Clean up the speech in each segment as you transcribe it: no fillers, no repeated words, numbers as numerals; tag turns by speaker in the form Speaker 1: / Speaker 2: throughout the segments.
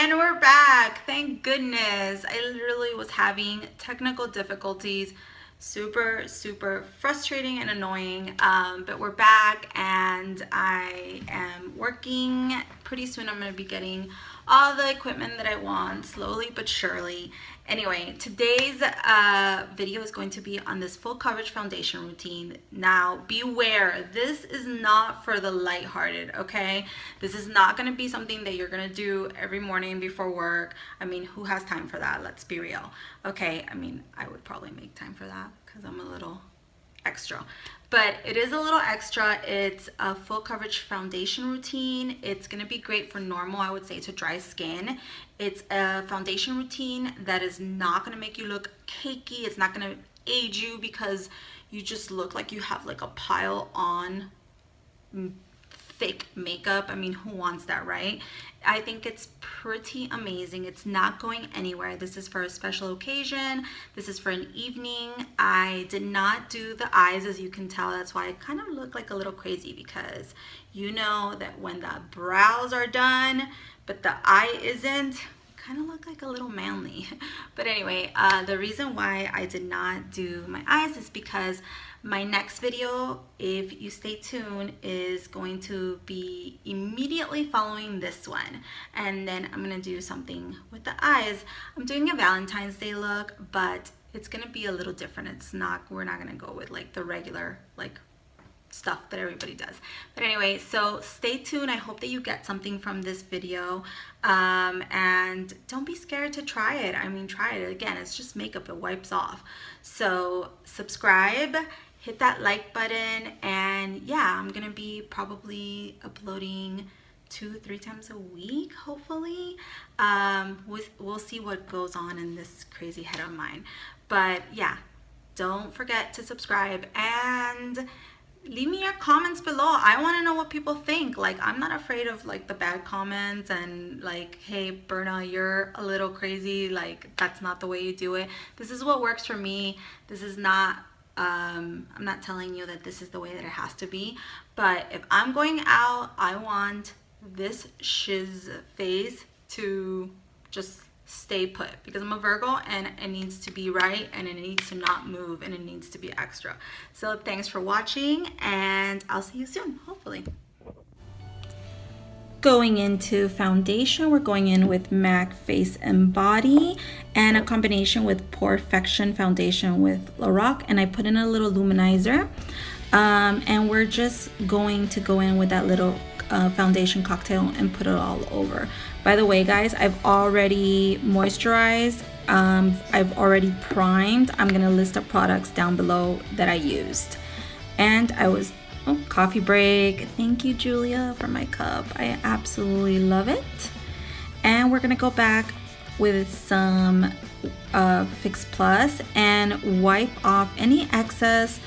Speaker 1: And we're back. Thank goodness. I literally was having technical difficulties. Super frustrating and annoying. But we're back and I am working. Pretty soon I'm going to be getting all the equipment that I want, slowly but surely. Anyway, today's video is going to be on this full coverage foundation routine. Now, beware, this is not for the lighthearted, okay? This is not going to be something that you're going to do every morning before work. I mean, who has time for that? Let's be real. Okay, I mean, I would probably make time for that because I'm a little extra, but it is a little extra. It's a full coverage foundation routine. It's going to be great for normal, I would say, to dry skin. It's a foundation routine that is not going to make you look cakey. It's not going to age you because you just look like you have like a pile on thick makeup. I mean, who wants that, right? I think it's pretty amazing. It's not going anywhere. This is for a special occasion. This is for an evening. I did not do the eyes, as you can tell. That's why I kind of look like a little crazy, because you know that when the brows are done but the eye isn't, kind of look like a little manly. But anyway, the reason why I did not do my eyes is because my next video, if you stay tuned, is going to be immediately following this one, and then I'm gonna do something with the eyes. I'm doing a Valentine's Day look, but it's gonna be a little different. We're not gonna go with like the regular like stuff that everybody does. But anyway, so stay tuned. I hope that you get something from this video, and don't be scared to try it. I mean, try it. Again, it's just makeup. It wipes off. So subscribe, hit that like button, and yeah, I'm gonna be probably uploading 2-3 times a week, hopefully. We'll see what goes on in this crazy head of mine. But yeah, don't forget to subscribe and leave me your comments below. I want to know what people think. Like, I'm not afraid of like the bad comments and like, hey Berna, you're a little crazy, like that's not the way you do it. This is what works for me. This is not I'm not telling you that this is the way that it has to be, but if I'm going out, I want this shiz face to just stay put, because I'm a Virgo and it needs to be right, and it needs to not move, and it needs to be extra. So thanks for watching, and I'll see you soon, hopefully. Going into foundation, we're going in with MAC Face and Body and a combination with Perfection foundation with Lorac, and I put in a little luminizer, and we're just going to go in with that little foundation cocktail and put it all over. By the way, guys, I've already moisturized, I've already primed. I'm gonna list the products down below that I used. And coffee break. Thank you, Julia, for my cup. I absolutely love it. And we're gonna go back with some Fix Plus and wipe off any excess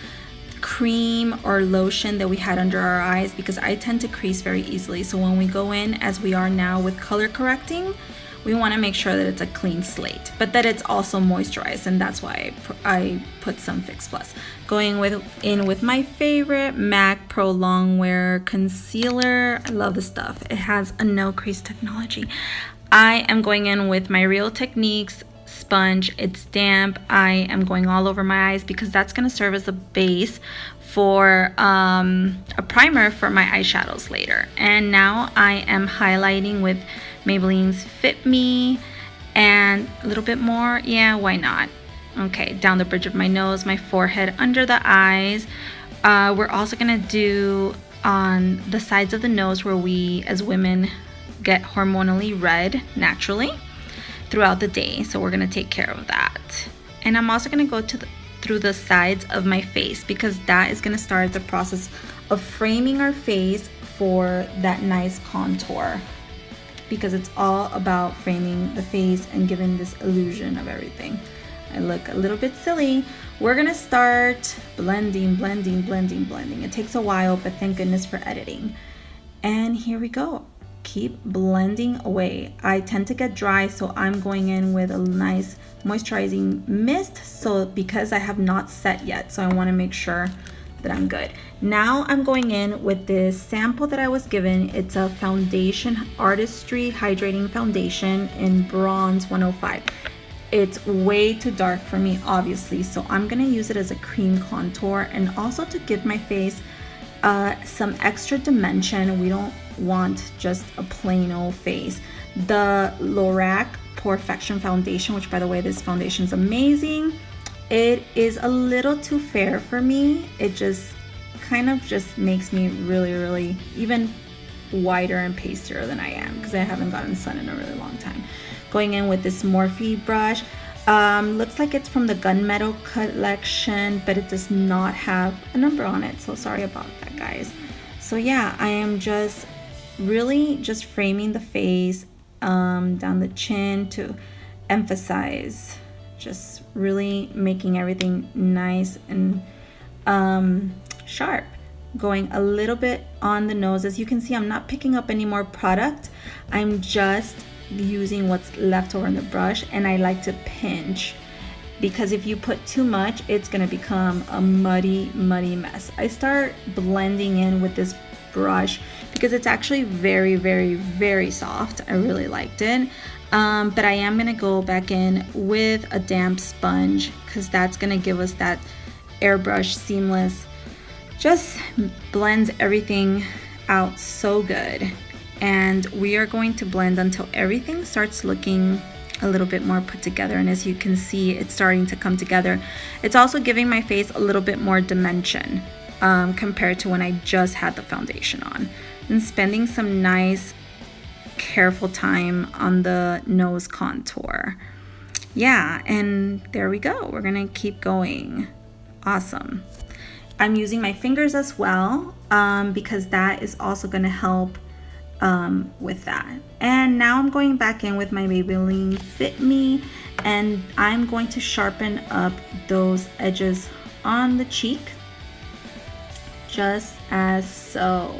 Speaker 1: cream or lotion that we had under our eyes, because I tend to crease very easily. So when we go in, as we are now, with color correcting, we want to make sure that it's a clean slate, but that it's also moisturized, and that's why I put some Fix Plus. Going in with my favorite MAC Pro Longwear Concealer. I love this stuff. It has a no crease technology. I am going in with my Real Techniques sponge. It's damp. I am going all over my eyes because that's going to serve as a base for a primer for my eyeshadows later. And now I am highlighting with Maybelline's Fit Me and a little bit more. Yeah, why not? Okay, down the bridge of my nose, my forehead, under the eyes. We're also gonna do on the sides of the nose where we as women get hormonally red naturally throughout the day, so we're gonna take care of that. And I'm also gonna go through the sides of my face, because that is gonna start the process of framing our face for that nice contour, because it's all about framing the face and giving this illusion of everything. I look a little bit silly. We're gonna start blending. It takes a while, but thank goodness for editing. And here we go. Keep blending away. I tend to get dry, so I'm going in with a nice moisturizing mist, so because I have not set yet, so I want to make sure that I'm good. Now I'm going in with this sample that I was given. It's a foundation, Artistry hydrating foundation in bronze 105. It's way too dark for me, obviously, so I'm gonna use it as a cream contour and also to give my face some extra dimension. We don't want just a plain old face. The Lorac Perfection foundation, which by the way, this foundation is amazing. It is a little too fair for me. It just kind of just makes me really even whiter and pastier than I am because I haven't gotten sun in a really long time. Going in with this Morphe brush. Looks like it's from the Gunmetal collection, but it does not have a number on it, so sorry about that, guys. So yeah, I am just really just framing the face down the chin to emphasize, just really making everything nice and sharp. Going a little bit on the nose. As you can see, I'm not picking up any more product. I'm just using what's left over in the brush, and I like to pinch because if you put too much, it's gonna become a muddy mess. I start blending in with this brush because it's actually very soft. I really liked it. But I am gonna go back in with a damp sponge because that's gonna give us that airbrush seamless, just blends everything out so good. And we are going to blend until everything starts looking a little bit more put together, and as you can see, it's starting to come together. It's also giving my face a little bit more dimension compared to when I just had the foundation on, and spending some nice careful time on the nose contour. Yeah, and there we go. We're gonna keep going. Awesome. I'm using my fingers as well because that is also gonna help with that. And now I'm going back in with my Maybelline Fit Me, and I'm going to sharpen up those edges on the cheek, just as so.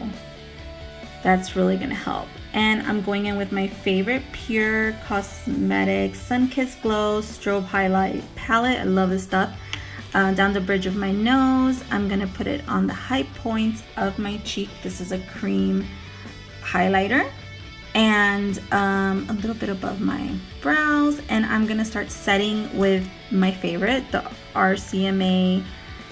Speaker 1: That's really gonna help. And I'm going in with my favorite Pure Cosmetics Sunkissed Glow Strobe Highlight Palette. I love this stuff. Down the bridge of my nose, I'm gonna put it on the high points of my cheek. This is a cream highlighter, and a little bit above my brows, and I'm gonna start setting with my favorite, the RCMA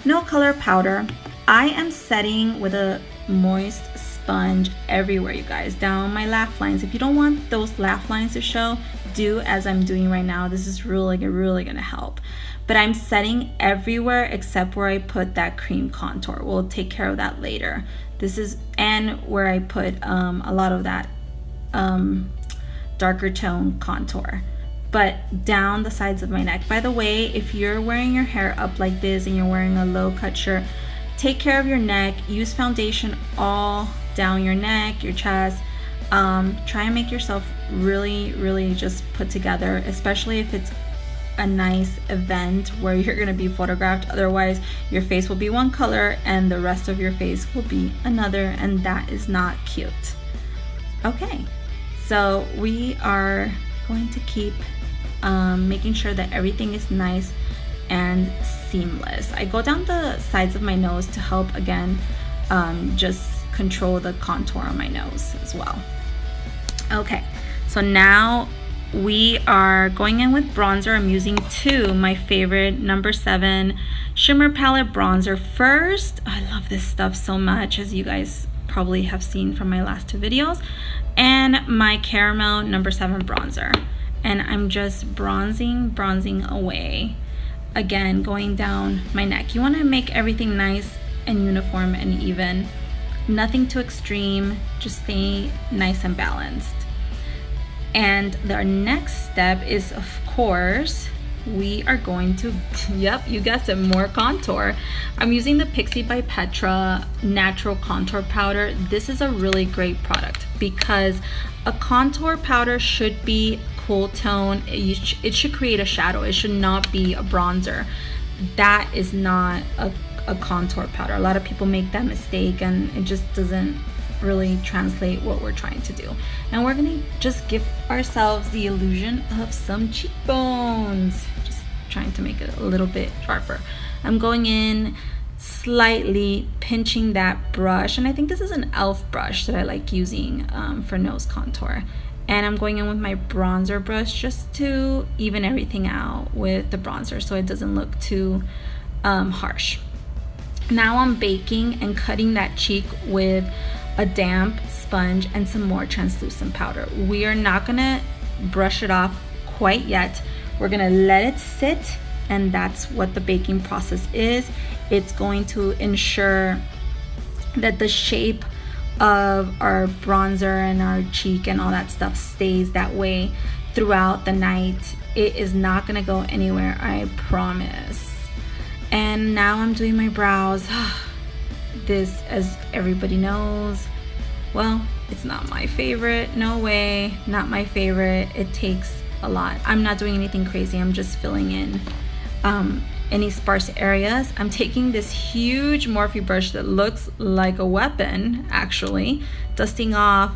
Speaker 1: No Color Powder. I am setting with a moist sponge everywhere, you guys, down my laugh lines. If you don't want those laugh lines to show, do as I'm doing right now. This is really gonna help. But I'm setting everywhere except where I put that cream contour. We'll take care of that later. This is, and where I put a lot of that darker tone contour, but down the sides of my neck. By the way, if you're wearing your hair up like this and you're wearing a low cut shirt, take care of your neck. Use foundation all down your neck, your chest. Try and make yourself really just put together, especially if it's a nice event where you're gonna be photographed. Otherwise, your face will be one color and the rest of your face will be another, and that is not cute. Okay, so we are going to keep making sure that everything is nice and seamless. I go down the sides of my nose to help, again, just control the contour on my nose as well. Okay, so now we are going in with bronzer. I'm using my favorite number 7 shimmer palette bronzer. First, I love this stuff so much, as you guys probably have seen from my last 2 videos, and my caramel number 7 bronzer. And I'm just bronzing away, again going down my neck. You want to make everything nice and uniform and even, nothing too extreme, just stay nice and balanced. And the next step is, of course, we are going to, yep, you guessed it, more contour. I'm using the Pixi by Petra natural contour powder. This is a really great product because a contour powder should be cool tone. It should create a shadow. It should not be a bronzer. That is not a contour powder. A lot of people make that mistake, and it just doesn't really translate what we're trying to do. And we're gonna just give ourselves the illusion of some cheekbones, just trying to make it a little bit sharper. I'm going in slightly pinching that brush, and I think this is an e.l.f. brush that I like using for nose contour. And I'm going in with my bronzer brush just to even everything out with the bronzer so it doesn't look too harsh. Now I'm baking and cutting that cheek with a damp sponge and some more translucent powder. We are not gonna brush it off quite yet. We're gonna let it sit, and that's what the baking process is. It's going to ensure that the shape of our bronzer and our cheek and all that stuff stays that way throughout the night. It is not gonna go anywhere, I promise. And now I'm doing my brows. This, as everybody knows, well, it's not my favorite. No way, not my favorite. It takes a lot. I'm not doing anything crazy. I'm just filling in any sparse areas. I'm taking this huge Morphe brush that looks like a weapon, actually, dusting off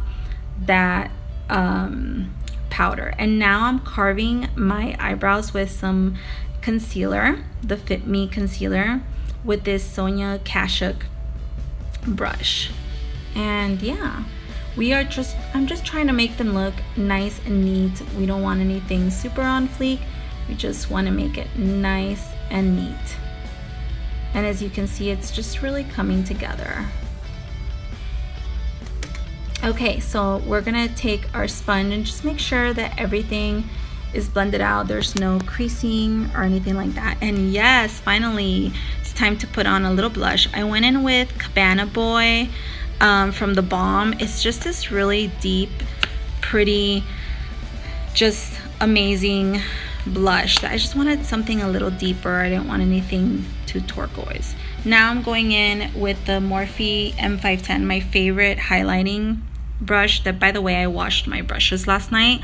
Speaker 1: that powder. And now I'm carving my eyebrows with some concealer, the Fit Me concealer, with this Sonia kashuk brush. And yeah, I'm just trying to make them look nice and neat. We don't want anything super on fleek. We just want to make it nice and neat. And as you can see, it's just really coming together. Okay, so we're gonna take our sponge and just make sure that everything is blended out. There's no creasing or anything like that. And yes, finally, it's time to put on a little blush. I went in with Cabana Boy from the Balm. It's just this really deep, pretty, just amazing blush that I just wanted something a little deeper. I didn't want anything too turquoise. Now I'm going in with the Morphe M510, my favorite highlighting brush. That, by the way, I washed my brushes last night,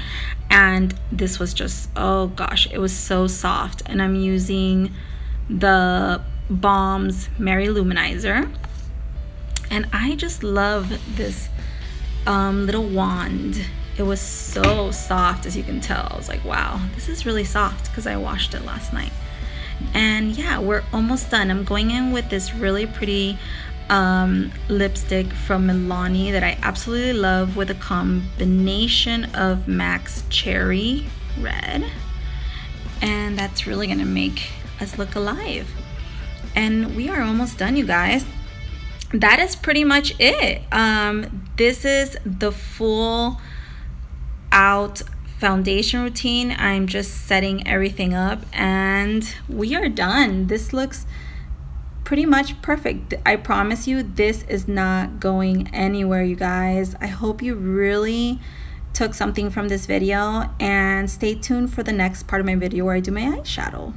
Speaker 1: and this was just, oh gosh, it was so soft. And I'm using the Balm's Mary Luminizer, and I just love this little wand. It was so soft, as you can tell. I was like, wow, this is really soft, because I washed it last night. And yeah, we're almost done. I'm going in with this really pretty lipstick from Milani that I absolutely love, with a combination of MAC's Cherry Red. And that's really gonna make us look alive. And we are almost done, you guys. That is pretty much it. This is the full out foundation routine. I'm just setting everything up and we are done. This looks pretty much perfect. I promise you, this is not going anywhere, you guys. I hope you really took something from this video, and stay tuned for the next part of my video where I do my eyeshadow.